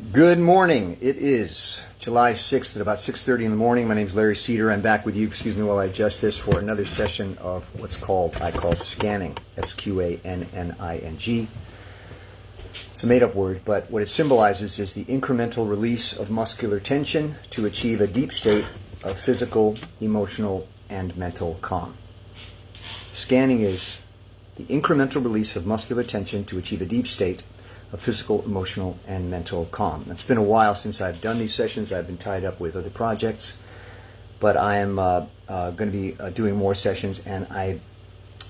Good morning. It is July 6th at about 6:30 in the morning. My name is Larry Cedar. I'm back with you, while I adjust this, for another session of what's I call Sqanning, Sqanning. It's a made-up word, but what it symbolizes is the incremental release of muscular tension to achieve a deep state of physical, emotional, and mental calm. Sqanning is the incremental release of muscular tension to achieve a deep state of physical, emotional, and mental calm. It's been a while since I've done these sessions. I've been tied up with other projects, but I am going to be doing more sessions, and I'm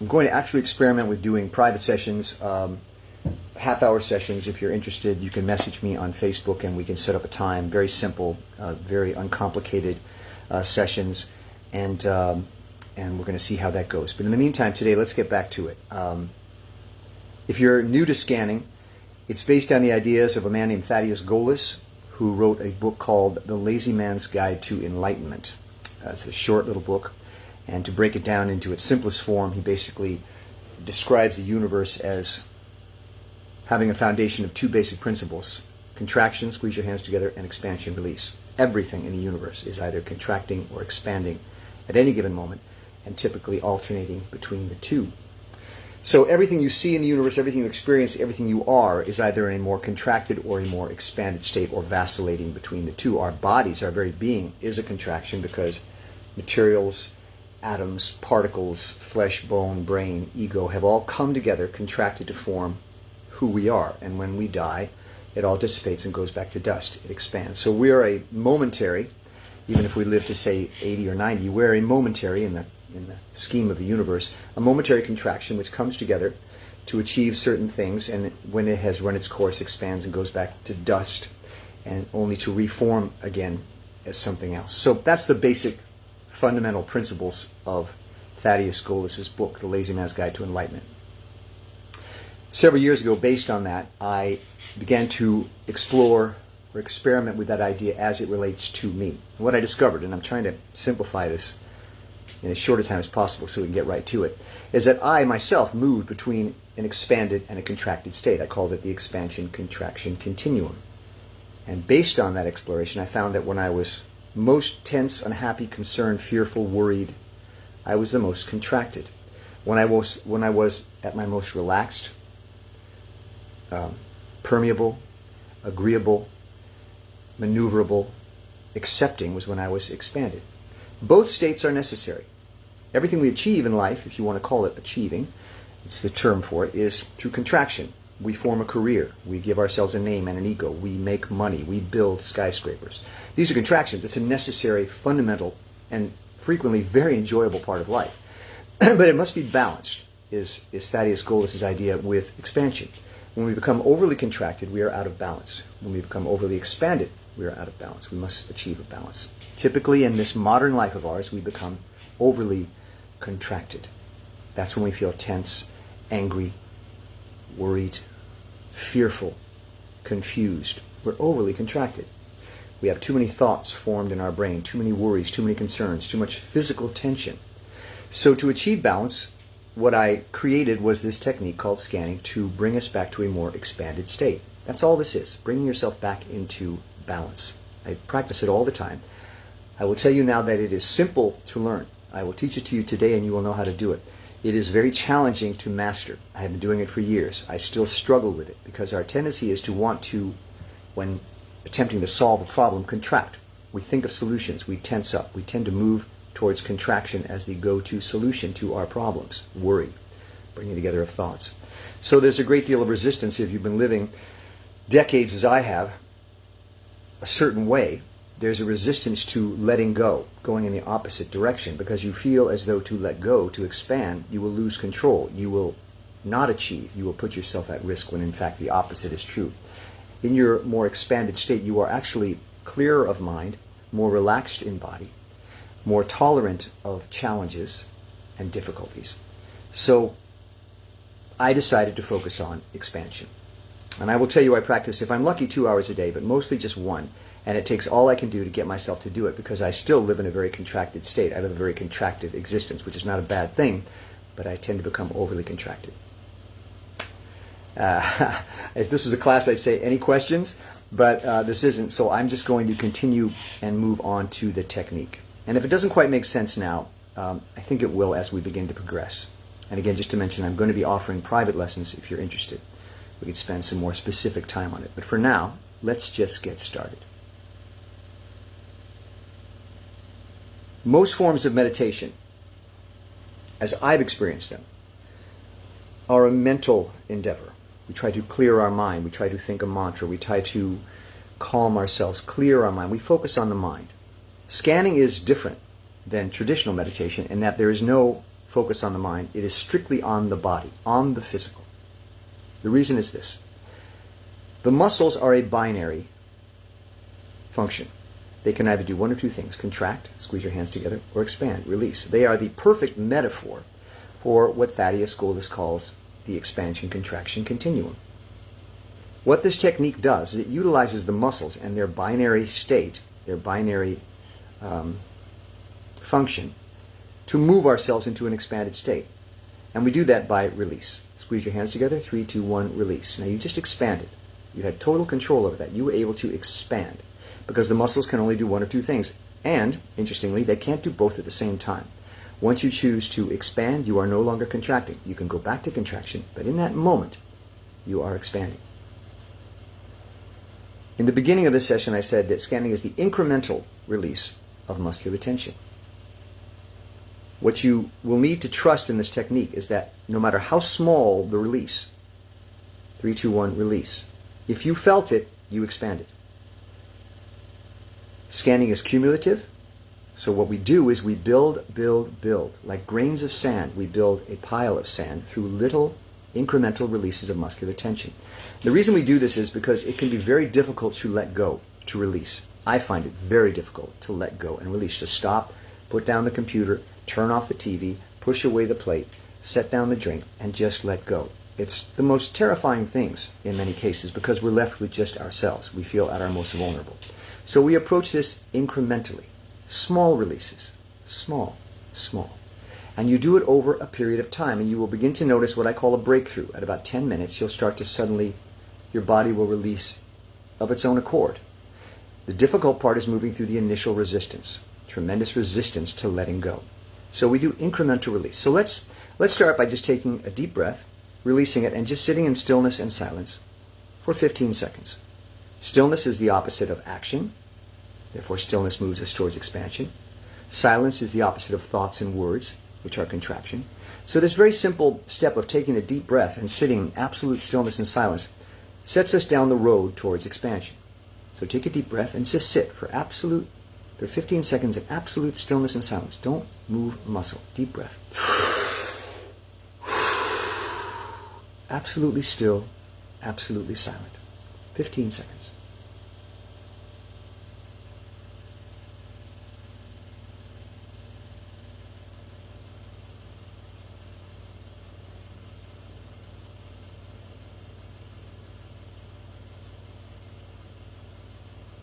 going to actually experiment with doing private sessions, half-hour sessions. If you're interested, you can message me on Facebook, and we can set up a time. Very simple, very uncomplicated sessions, and we're going to see how that goes. But in the meantime, today, let's get back to it. If you're new to Sqanning, it's based on the ideas of a man named Thaddeus Golis, who wrote a book called The Lazy Man's Guide to Enlightenment. It's a short little book, and to break it down into its simplest form, he basically describes the universe as having a foundation of two basic principles: contraction, squeeze your hands together, and expansion, release. Everything in the universe is either contracting or expanding at any given moment, and typically alternating between the two. So everything you see in the universe, everything you experience, everything you are, is either in a more contracted or a more expanded state, or vacillating between the two. Our bodies, our very being, is a contraction because materials, atoms, particles, flesh, bone, brain, ego have all come together, contracted to form who we are. And when we die, it all dissipates and goes back to dust. It expands. So we are a momentary, even if we live to say 80 or 90, we're a momentary in the scheme of the universe, a momentary contraction which comes together to achieve certain things, and when it has run its course, expands and goes back to dust, and only to reform again as something else. So that's the basic fundamental principles of Thaddeus Golis' book, The Lazy Man's Guide to Enlightenment. Several years ago, based on that, I began to explore or experiment with that idea as it relates to me. And what I discovered, and I'm trying to simplify this in as short a time as possible so we can get right to it, is that I myself moved between an expanded and a contracted state. I called it the expansion-contraction continuum. And based on that exploration, I found that when I was most tense, unhappy, concerned, fearful, worried, I was the most contracted. When I was at my most relaxed, permeable, agreeable, maneuverable, accepting, was when I was expanded. Both states are necessary. Everything we achieve in life, if you want to call it achieving, it's the term for it, is through contraction. We form a career. We give ourselves a name and an ego. We make money. We build skyscrapers. These are contractions. It's a necessary, fundamental, and frequently very enjoyable part of life. But it must be balanced, is Thaddeus Golis' idea, with expansion. When we become overly contracted, we are out of balance. When we become overly expanded, we are out of balance. We must achieve a balance. Typically, in this modern life of ours, we become overly contracted. That's when we feel tense, angry, worried, fearful, confused. We're overly contracted. We have too many thoughts formed in our brain, too many worries, too many concerns, too much physical tension. So to achieve balance, what I created was this technique called Sqanning to bring us back to a more expanded state. That's all this is, bringing yourself back into balance. I practice it all the time. I will tell you now that it is simple to learn. I will teach it to you today, and you will know how to do it. It is very challenging to master. I have been doing it for years. I still struggle with it because our tendency is to want to, when attempting to solve a problem, contract. We think of solutions. We tense up. We tend to move towards contraction as the go-to solution to our problems. Worry, bringing together of thoughts. So there's a great deal of resistance if you've been living decades, as I have, a certain way. There's a resistance to letting go, going in the opposite direction, because you feel as though to let go, to expand, you will lose control. You will not achieve. You will put yourself at risk, when in fact the opposite is true. In your more expanded state, you are actually clearer of mind, more relaxed in body, more tolerant of challenges and difficulties. So I decided to focus on expansion. And I will tell you, I practice, if I'm lucky, 2 hours a day, but mostly just one. And it takes all I can do to get myself to do it, because I still live in a very contracted state. I live a very contracted existence, which is not a bad thing, but I tend to become overly contracted. If this was a class, I'd say, any questions? But this isn't, so I'm just going to continue and move on to the technique. And if it doesn't quite make sense now, I think it will as we begin to progress. And again, just to mention, I'm going to be offering private lessons if you're interested. We could spend some more specific time on it. But for now, let's just get started. Most forms of meditation, as I've experienced them, are a mental endeavor. We try to clear our mind. We try to think a mantra. We try to calm ourselves, clear our mind. We focus on the mind. Sqanning is different than traditional meditation in that there is no focus on the mind. It is strictly on the body, on the physical. The reason is this. The muscles are a binary function. They can either do one of two things: contract, squeeze your hands together, or expand, release. They are the perfect metaphor for what Thaddeus Goldis calls the expansion-contraction continuum. What this technique does is it utilizes the muscles and their binary state, their binary function, to move ourselves into an expanded state. And we do that by release. Squeeze your hands together, 3, 2, 1, release. Now you just expanded. You had total control over that. You were able to expand because the muscles can only do one of two things. And, interestingly, they can't do both at the same time. Once you choose to expand, you are no longer contracting. You can go back to contraction, but in that moment, you are expanding. In the beginning of this session, I said that Sqanning is the incremental release of muscular tension. What you will need to trust in this technique is that no matter how small the release, 3, 2, 1, release, if you felt it, you expanded. Sqanning is cumulative. So what we do is we build. Like grains of sand, we build a pile of sand through little incremental releases of muscular tension. The reason we do this is because it can be very difficult to let go, to release. I find it very difficult to let go and release, to stop, put down the computer, turn off the TV, push away the plate, set down the drink, and just let go. It's the most terrifying things in many cases because we're left with just ourselves. We feel at our most vulnerable. So we approach this incrementally. Small releases, small. And you do it over a period of time, and you will begin to notice what I call a breakthrough. At about 10 minutes, you'll start to suddenly, your body will release of its own accord. The difficult part is moving through the initial resistance, tremendous resistance to letting go. So we do incremental release. So let's start by just taking a deep breath, releasing it, and just sitting in stillness and silence for 15 seconds. Stillness is the opposite of action. Therefore, stillness moves us towards expansion. Silence is the opposite of thoughts and words, which are contraction. So this very simple step of taking a deep breath and sitting in absolute stillness and silence sets us down the road towards expansion. So take a deep breath and just sit for 15 seconds of absolute stillness and silence. Don't move a muscle. Deep breath. Absolutely still, absolutely silent. 15 seconds.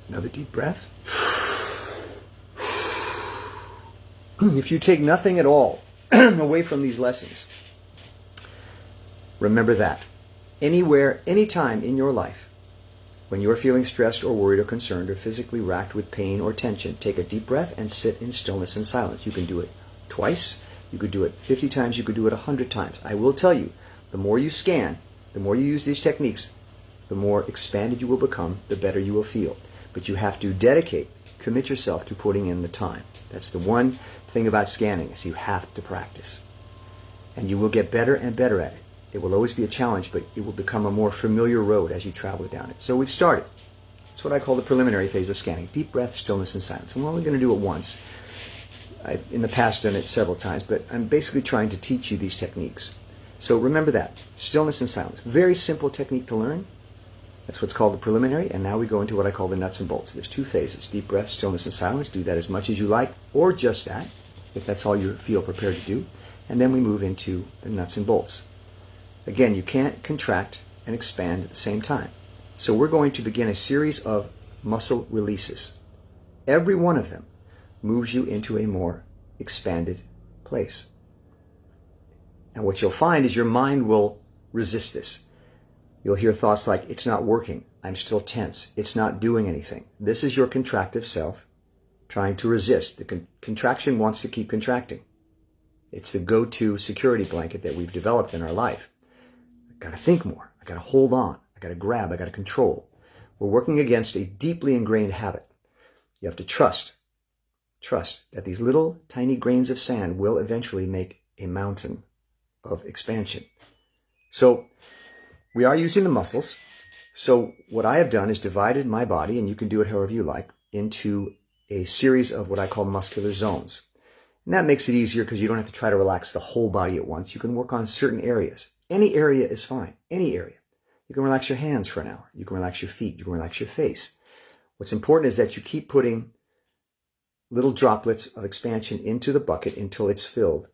Another deep breath. If you take nothing at all away from these lessons, remember that anywhere, anytime in your life, when you're feeling stressed or worried or concerned or physically racked with pain or tension, take a deep breath and sit in stillness and silence. You can do it twice. You could do it 50 times. You could do it 100 times. I will tell you, the more you scan, the more you use these techniques, the more expanded you will become, the better you will feel. But you have to commit yourself to putting in the time. That's the one thing about Sqanning, is you have to practice. And you will get better and better at it. It will always be a challenge, but it will become a more familiar road as you travel down it. So we've started. It's what I call the preliminary phase of Sqanning. Deep breath, stillness, and silence. And we're only going to do it once. I've in the past done it several times, but I'm basically trying to teach you these techniques. So remember that. Stillness and silence. Very simple technique to learn. That's what's called the preliminary, and now we go into what I call the nuts and bolts. There's two phases: deep breath, stillness, and silence. Do that as much as you like, or just that, if that's all you feel prepared to do. And then we move into the nuts and bolts. Again, you can't contract and expand at the same time. So we're going to begin a series of muscle releases. Every one of them moves you into a more expanded place. And what you'll find is your mind will resist this. You'll hear thoughts like, it's not working, I'm still tense. It's not doing anything. This is your contractive self trying to resist. The contraction wants to keep contracting. It's the go-to security blanket that we've developed in our life. I got to think more. I got to hold on. I got to grab. I got to control. We're working against a deeply ingrained habit. You have to trust that these little tiny grains of sand will eventually make a mountain of expansion. So we are using the muscles. So what I have done is divided my body, and you can do it however you like, into a series of what I call muscular zones. And that makes it easier because you don't have to try to relax the whole body at once. You can work on certain areas. Any area is fine. Any area. You can relax your hands for an hour. You can relax your feet. You can relax your face. What's important is that you keep putting little droplets of expansion into the bucket until it's filled.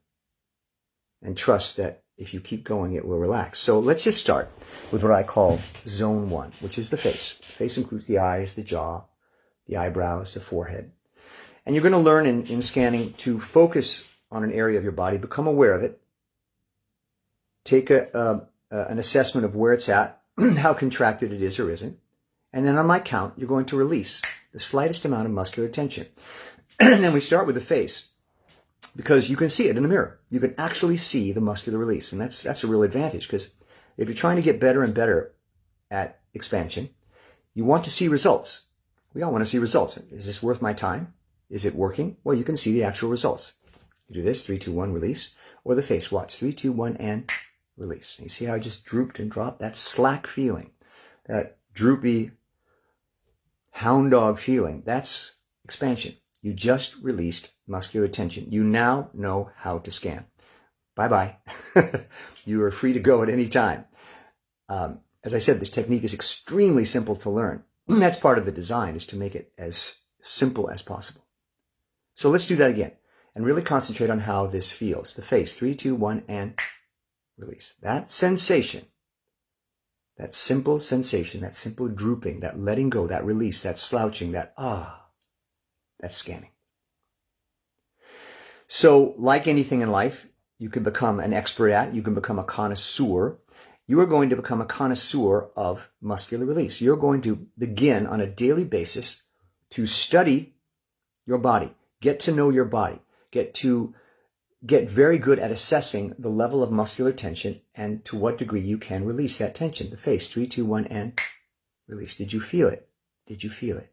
And trust that if you keep going, it will relax. So let's just start with what I call zone 1, which is the face. The face includes the eyes, the jaw, the eyebrows, the forehead. And you're going to learn in Sqanning to focus on an area of your body, become aware of it, take an assessment of where it's at, how contracted it is or isn't, and then on my count, you're going to release the slightest amount of muscular tension. And then we start with the face, because you can see it in the mirror. You can actually see the muscular release, and that's a real advantage, because if you're trying to get better and better at expansion, you want to see results. We all want to see results. Is this worth my time? Is it working? Well, you can see the actual results. You do this, 3, 2, 1, release, or the face. Watch, 3, 2, 1, and release. You see how I just drooped and dropped? That slack feeling, that droopy hound dog feeling, that's expansion. You just released muscular tension. You now know how to scan. Bye-bye. You are free to go at any time. As I said, this technique is extremely simple to learn. That's part of the design, is to make it as simple as possible. So let's do that again and really concentrate on how this feels. The face, 3, 2, 1, and release. That sensation, that simple sensation, that simple drooping, that letting go, that release, that slouching, that's scanning. So like anything in life, you can become an expert at, you can become a connoisseur. You are going to become a connoisseur of muscular release. You're going to begin on a daily basis to study your body, get to know your body, get very good at assessing the level of muscular tension and to what degree you can release that tension. The face, 3, 2, 1, and release. Did you feel it? Did you feel it?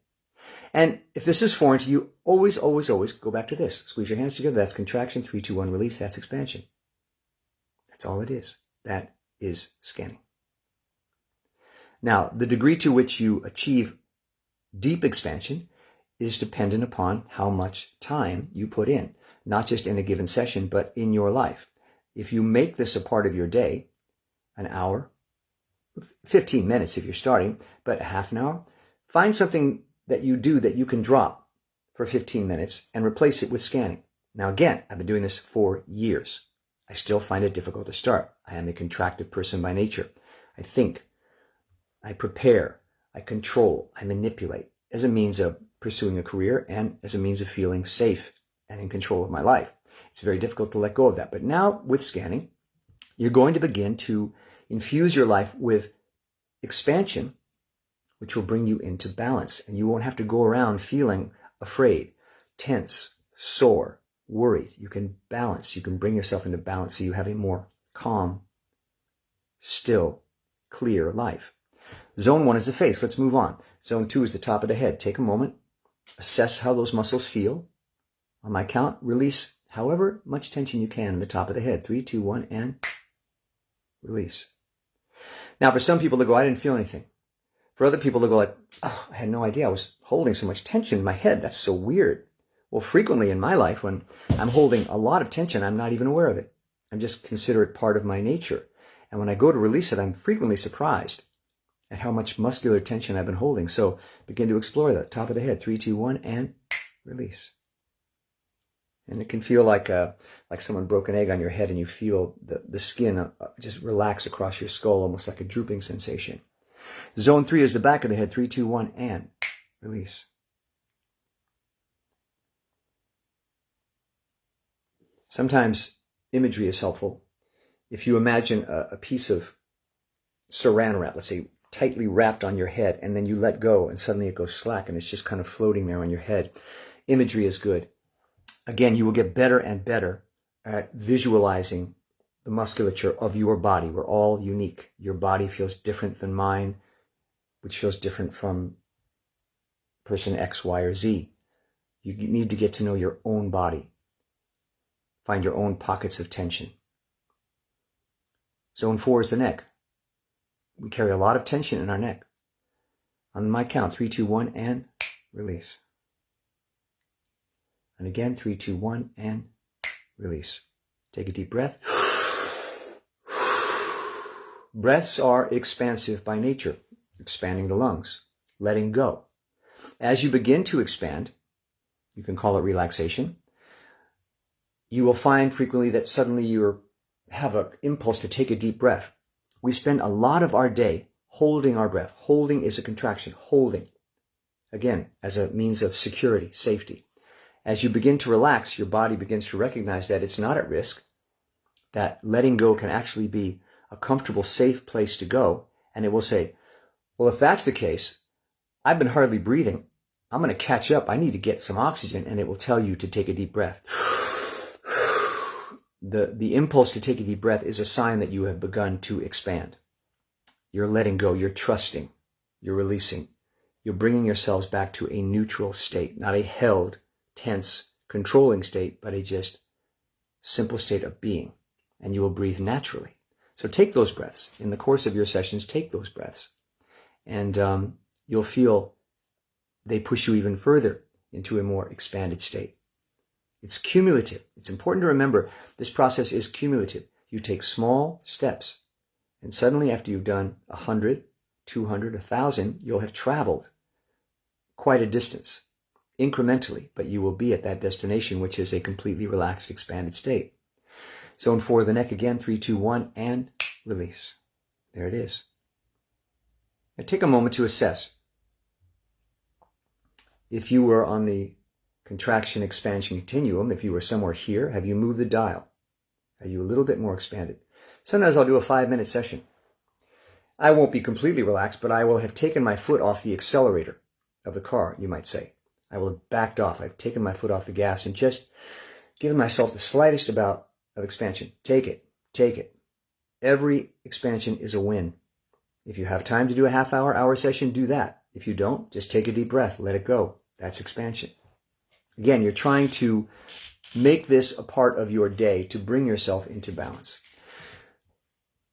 And if this is foreign to you, always, always, always go back to this. Squeeze your hands together. That's contraction. 3, 2, 1, release. That's expansion. That's all it is. That is scanning. Now, the degree to which you achieve deep expansion is dependent upon how much time you put in, not just in a given session, but in your life. If you make this a part of your day, an hour, 15 minutes if you're starting, but a half an hour, find something that you do that you can drop for 15 minutes and replace it with scanning. Now again, I've been doing this for years. I still find it difficult to start. I am a contracted person by nature. I think, I prepare, I control, I manipulate as a means of pursuing a career and as a means of feeling safe and in control of my life. It's very difficult to let go of that. But now with scanning, you're going to begin to infuse your life with expansion, which will bring you into balance. And you won't have to go around feeling afraid, tense, sore, worried. You can balance. You can bring yourself into balance so you have a more calm, still, clear life. Zone 1 is the face. Let's move on. Zone 2 is the top of the head. Take a moment. Assess how those muscles feel. On my count, release however much tension you can in the top of the head. 3, 2, 1, and release. Now, for some people, they go, I didn't feel anything. For other people, they go like, oh, I had no idea I was holding so much tension in my head. That's so weird. Well, frequently in my life, when I'm holding a lot of tension, I'm not even aware of it. I just consider it part of my nature. And when I go to release it, I'm frequently surprised at how much muscular tension I've been holding. So begin to explore that. Top of the head, 3, 2, 1, and release. And it can feel like someone broke an egg on your head and you feel the skin just relax across your skull, almost like a drooping sensation. Zone 3 is the back of the head, 3, 2, 1, and release. Sometimes imagery is helpful. If you imagine a piece of saran wrap, let's say tightly wrapped on your head, and then you let go and suddenly it goes slack and it's just kind of floating there on your head. Imagery is good. Again, you will get better and better at visualizing the musculature of your body. We're all unique. Your body feels different than mine, which feels different from person X, Y, or Z. You need to get to know your own body. Find your own pockets of tension. Zone 4 is the neck. We carry a lot of tension in our neck. On my count, 3, 2, 1, and release. And again, 3, 2, 1, and release. Take a deep breath. Breaths are expansive by nature, expanding the lungs, letting go. As you begin to expand, you can call it relaxation, you will find frequently that suddenly you have an impulse to take a deep breath. We spend a lot of our day holding our breath. Holding is a contraction. Holding, again, as a means of security, safety. As you begin to relax, your body begins to recognize that it's not at risk, that letting go can actually be a comfortable, safe place to go. And it will say, well, if that's the case, I've been hardly breathing. I'm going to catch up. I need to get some oxygen. And it will tell you to take a deep breath. The impulse to take a deep breath is a sign that you have begun to expand. You're letting go. You're trusting. You're releasing. You're bringing yourselves back to a neutral state, not a held, tense, controlling state, but a just simple state of being. And you will breathe naturally. So take those breaths. In the course of your sessions, take those breaths. And you'll feel they push you even further into a more expanded state. It's cumulative. It's important to remember this process is cumulative. You take small steps, and suddenly after you've done 100, 200, 1,000, you'll have traveled quite a distance, incrementally, but you will be at that destination, which is a completely relaxed, expanded state. Zone 4 of the neck again, 3, 2, 1, and release. There it is. Now take a moment to assess. If you were on the contraction, expansion continuum, if you were somewhere here, have you moved the dial? Are you a little bit more expanded? Sometimes I'll do a 5-minute session. I won't be completely relaxed, but I will have taken my foot off the accelerator of the car, you might say. I will have backed off. I've taken my foot off the gas and just given myself the slightest amount of expansion. Take it. Take it. Every expansion is a win. If you have time to do a half-hour session, do that. If you don't, just take a deep breath. Let it go. That's expansion. Again, you're trying to make this a part of your day to bring yourself into balance.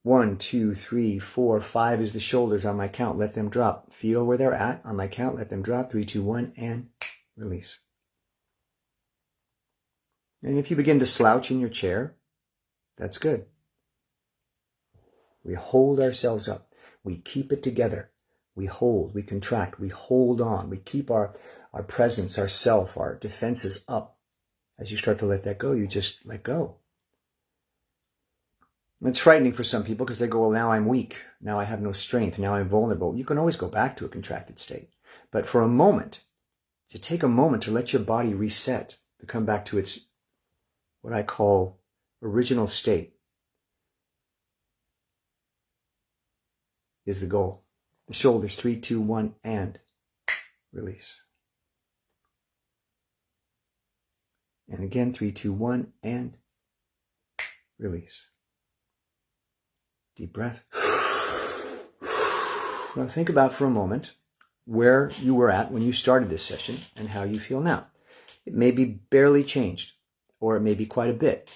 1, 2, 3, 4, 5 is the shoulders on my count. Let them drop. Feel where they're at on my count. Let them drop. 3, 2, 1, and release. And if you begin to slouch in your chair, that's good. We hold ourselves up. We keep it together. We hold, we contract, we hold on. We keep our presence, our self, our defenses up. As you start to let that go, you just let go. It's frightening for some people because they go, well, now I'm weak. Now I have no strength. Now I'm vulnerable. You can always go back to a contracted state. But for a moment, to take a moment to let your body reset, to come back to its, what I call, original state, is the goal. The shoulders, 3, 2, 1, and release. And again, 3, 2, 1, and release. Deep breath. Now think about for a moment where you were at when you started this session and how you feel now. It may be barely changed, or it may be quite a bit.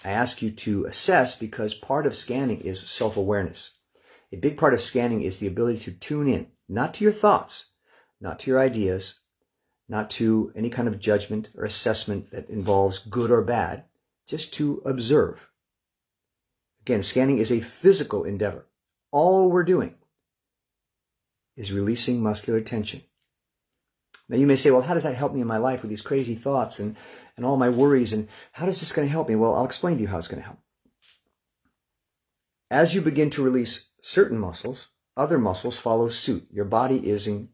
I ask you to assess because part of scanning is self-awareness. A big part of scanning is the ability to tune in, not to your thoughts, not to your ideas, not to any kind of judgment or assessment that involves good or bad, just to observe. Again, scanning is a physical endeavor. All we're doing is releasing muscular tension. Now you may say, well, how does that help me in my life with these crazy thoughts and all my worries, and how is this going to help me? Well, I'll explain to you how it's going to help. As you begin to release certain muscles, other muscles follow suit. Your body is in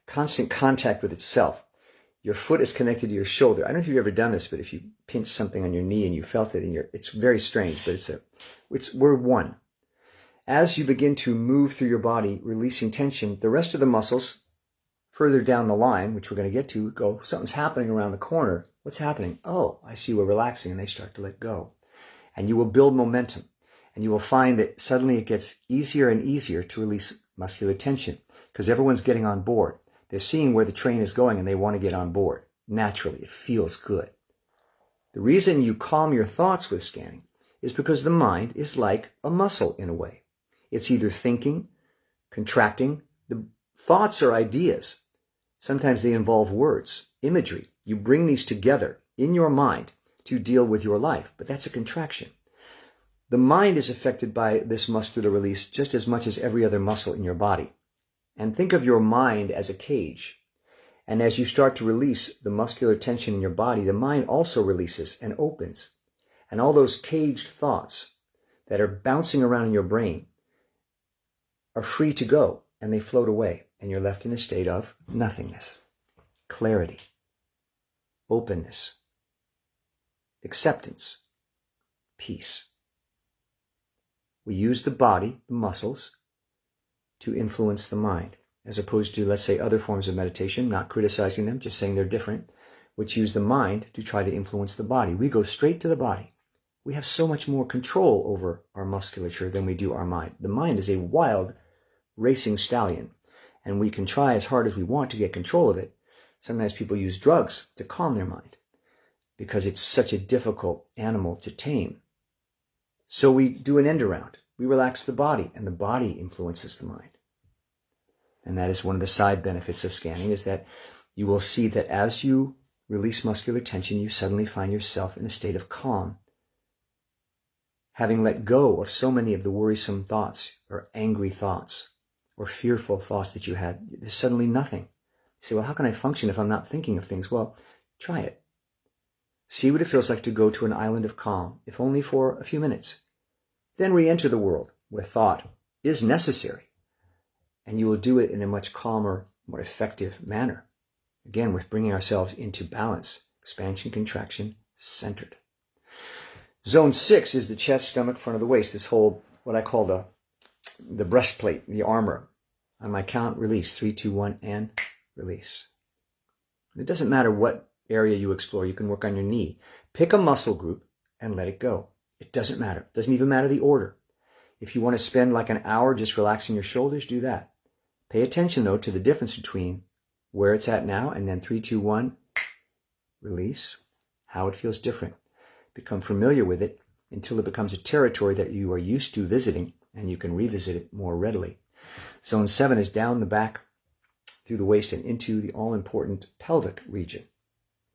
constant contact with itself. Your foot is connected to your shoulder. I don't know if you've ever done this, but if you pinch something on your knee and you felt it in it's very strange, but we're one. as you begin to move through your body, releasing tension, the rest of the muscles further down the line, which we're going to get to, go, something's happening around the corner. What's happening? Oh, I see we're relaxing, and they start to let go. And you will build momentum. And you will find that suddenly it gets easier and easier to release muscular tension because everyone's getting on board. They're seeing where the train is going and they want to get on board. Naturally, it feels good. The reason you calm your thoughts with scanning is because the mind is like a muscle in a way. It's either thinking, contracting. The thoughts are ideas. Sometimes they involve words, imagery. You bring these together in your mind to deal with your life, but that's a contraction. The mind is affected by this muscular release just as much as every other muscle in your body. And think of your mind as a cage. And as you start to release the muscular tension in your body, the mind also releases and opens. And all those caged thoughts that are bouncing around in your brain are free to go, and they float away. And you're left in a state of nothingness, clarity, openness, acceptance, peace. We use the body, the muscles, to influence the mind, as opposed to, let's say, other forms of meditation, not criticizing them, just saying they're different, which use the mind to try to influence the body. We go straight to the body. We have so much more control over our musculature than we do our mind. The mind is a wild, racing stallion, and we can try as hard as we want to get control of it. Sometimes people use drugs to calm their mind because it's such a difficult animal to tame. So we do an end around. We relax the body, and the body influences the mind. And that is one of the side benefits of scanning, is that you will see that as you release muscular tension, you suddenly find yourself in a state of calm, having let go of so many of the worrisome thoughts or angry thoughts or fearful thoughts that you had. There's suddenly nothing. You say, well, how can I function if I'm not thinking of things? Well, try it. See what it feels like to go to an island of calm, if only for a few minutes. Then re-enter the world where thought is necessary, and you will do it in a much calmer, more effective manner. Again, we're bringing ourselves into balance, expansion, contraction, centered. Zone 6 is the chest, stomach, front of the waist, this whole, what I call the breastplate, the armor. On my count, release. 3, 2, 1, and release. It doesn't matter what area you explore. You can work on your knee. Pick a muscle group and let it go. It doesn't matter. It doesn't even matter the order. If you want to spend like an hour just relaxing your shoulders, do that. Pay attention, though, to the difference between where it's at now and then 3, 2, 1, release, how it feels different. Become familiar with it until it becomes a territory that you are used to visiting, and you can revisit it more readily. Zone 7 is down the back through the waist and into the all-important pelvic region.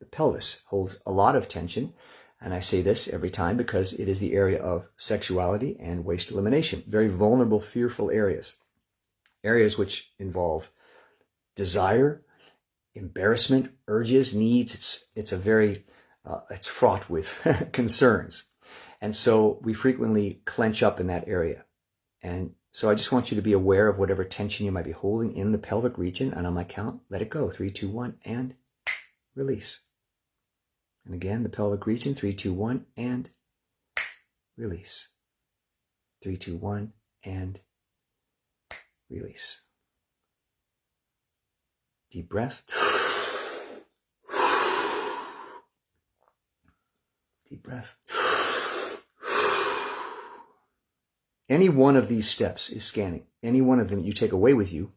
The pelvis holds a lot of tension, and I say this every time because it is the area of sexuality and waste elimination. Very vulnerable, fearful areas. Areas which involve desire, embarrassment, urges, needs. It's fraught with concerns. And so we frequently clench up in that area. And so I just want you to be aware of whatever tension you might be holding in the pelvic region. And on my count, let it go. 3, 2, 1, and release. And again, the pelvic region, 3, 2, 1, and release. 3, 2, 1, and release. Deep breath. Deep breath. Any one of these steps is scanning. Any one of them you take away with you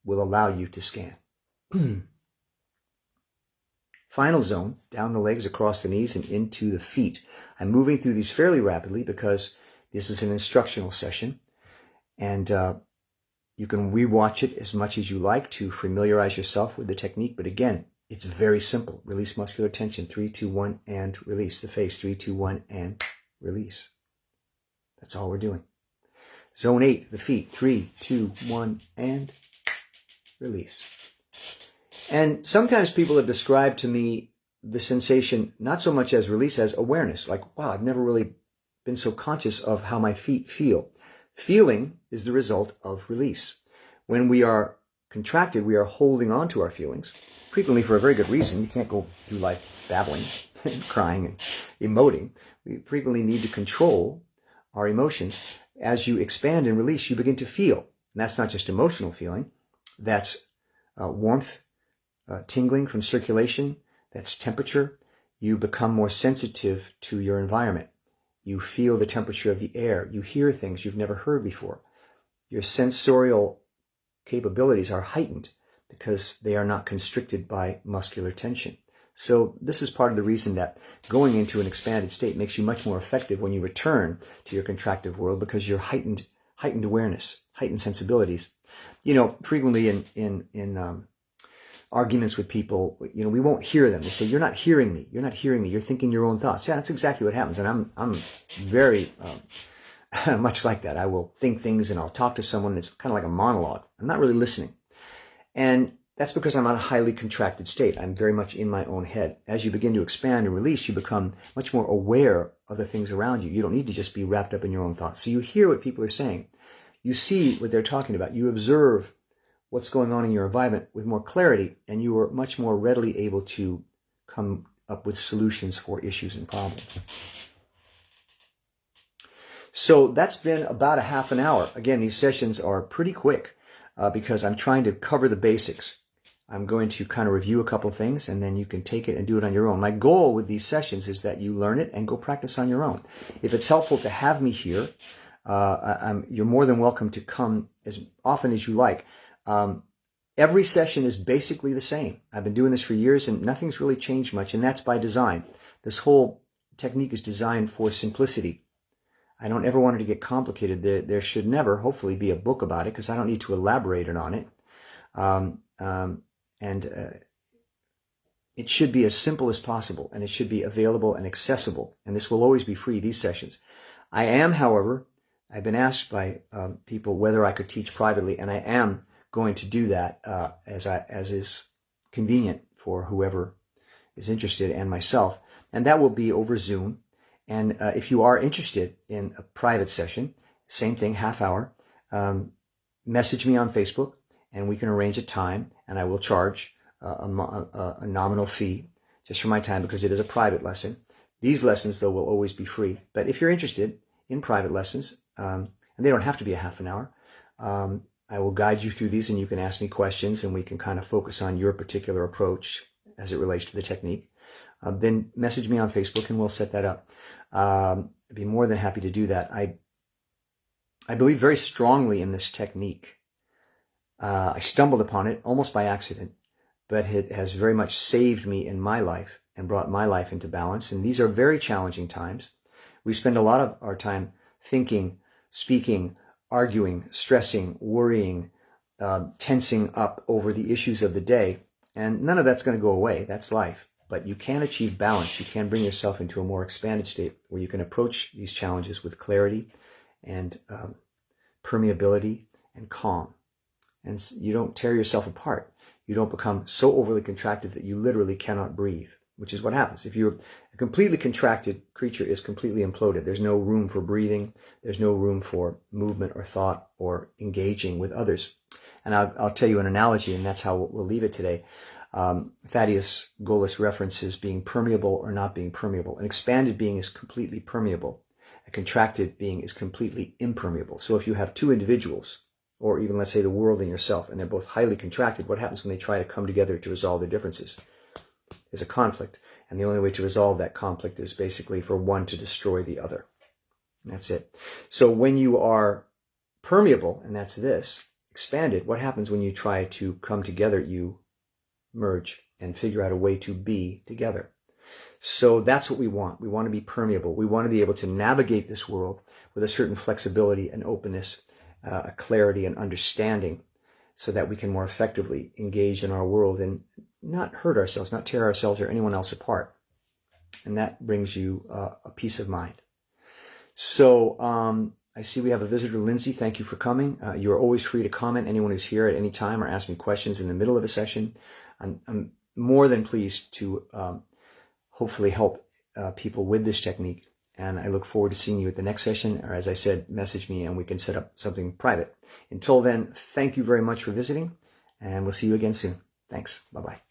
will allow you to scan. Final zone, down the legs, across the knees, and into the feet. I'm moving through these fairly rapidly because this is an instructional session. And you can rewatch it as much as you like to familiarize yourself with the technique. But again, it's very simple. Release muscular tension. 3, 2, 1, and release. The face. 3, 2, 1, and release. That's all we're doing. Zone 8, the feet. 3, 2, 1, and release. And sometimes people have described to me the sensation not so much as release as awareness. Like, wow, I've never really been so conscious of how my feet feel. Feeling is the result of release. When we are contracted, we are holding on to our feelings, frequently for a very good reason. You can't go through life babbling and crying and emoting. We frequently need to control our emotions. as you expand and release, you begin to feel. And that's not just emotional feeling. That's warmth, tingling from circulation. That's temperature. You become more sensitive to your environment. You feel the temperature of the air. You hear things you've never heard before. Your sensorial capabilities are heightened because they are not constricted by muscular tension. So this is part of the reason that going into an expanded state makes you much more effective when you return to your contractive world, because you're heightened awareness, heightened sensibilities. Frequently in arguments with people, we won't hear them. They say, "You're not hearing me. You're not hearing me. You're thinking your own thoughts." Yeah, that's exactly what happens. And I'm very much like that. I will think things and I'll talk to someone, and it's kind of like a monologue. I'm not really listening. And that's because I'm in a highly contracted state. I'm very much in my own head. As you begin to expand and release, you become much more aware of the things around you. You don't need to just be wrapped up in your own thoughts. So you hear what people are saying. You see what they're talking about. You observe what's going on in your environment with more clarity, and you are much more readily able to come up with solutions for issues and problems. So that's been about a half an hour. Again, these sessions are pretty quick because I'm trying to cover the basics. I'm going to kind of review a couple of things, and then you can take it and do it on your own. My goal with these sessions is that you learn it and go practice on your own. If it's helpful to have me here, you're more than welcome to come as often as you like. Every session is basically the same. I've been doing this for years, and nothing's really changed much, and that's by design. This whole technique is designed for simplicity. I don't ever want it to get complicated. There should never, hopefully, be a book about it, because I don't need to elaborate on it. It should be as simple as possible, and it should be available and accessible. And this will always be free, these sessions. I am, however, I've been asked by people whether I could teach privately, and I am going to do that as is convenient for whoever is interested and myself. And that will be over Zoom. And if you are interested in a private session, same thing, half hour, message me on Facebook, and we can arrange a time, and I will charge a nominal fee just for my time, because it is a private lesson. These lessons, though, will always be free. But if you're interested in private lessons, and they don't have to be a half an hour, I will guide you through these, and you can ask me questions, and we can kind of focus on your particular approach as it relates to the technique. Then message me on Facebook, and we'll set that up. I'd be more than happy to do that. I believe very strongly in this technique. I stumbled upon it almost by accident, but it has very much saved me in my life and brought my life into balance. And these are very challenging times. We spend a lot of our time thinking, speaking, arguing, stressing, worrying, tensing up over the issues of the day. And none of that's going to go away. That's life. But you can achieve balance. You can bring yourself into a more expanded state where you can approach these challenges with clarity and permeability and calm. And you don't tear yourself apart. You don't become so overly contracted that you literally cannot breathe, which is what happens. If you're a completely contracted creature, is completely imploded. There's no room for breathing. There's no room for movement or thought or engaging with others. And I'll tell you an analogy, and that's how we'll leave it today. Thaddeus Golis references being permeable or not being permeable. An expanded being is completely permeable. A contracted being is completely impermeable. So if you have two individuals, or even let's say the world and yourself, and they're both highly contracted, what happens when they try to come together to resolve their differences? There's a conflict. And the only way to resolve that conflict is basically for one to destroy the other. And that's it. So when you are permeable, and that's this, expanded, what happens when you try to come together? You merge and figure out a way to be together. So that's what we want. We want to be permeable. We want to be able to navigate this world with a certain flexibility and openness, a clarity and understanding, so that we can more effectively engage in our world and not hurt ourselves, not tear ourselves or anyone else apart. And that brings you a peace of mind. So I see we have a visitor, Lindsay. Thank you for coming. You are always free to comment, anyone who's here at any time, or ask me questions in the middle of a session. I'm more than pleased to hopefully help people with this technique. And I look forward to seeing you at the next session, or as I said, message me and we can set up something private. Until then, thank you very much for visiting, and we'll see you again soon. Thanks. Bye-bye.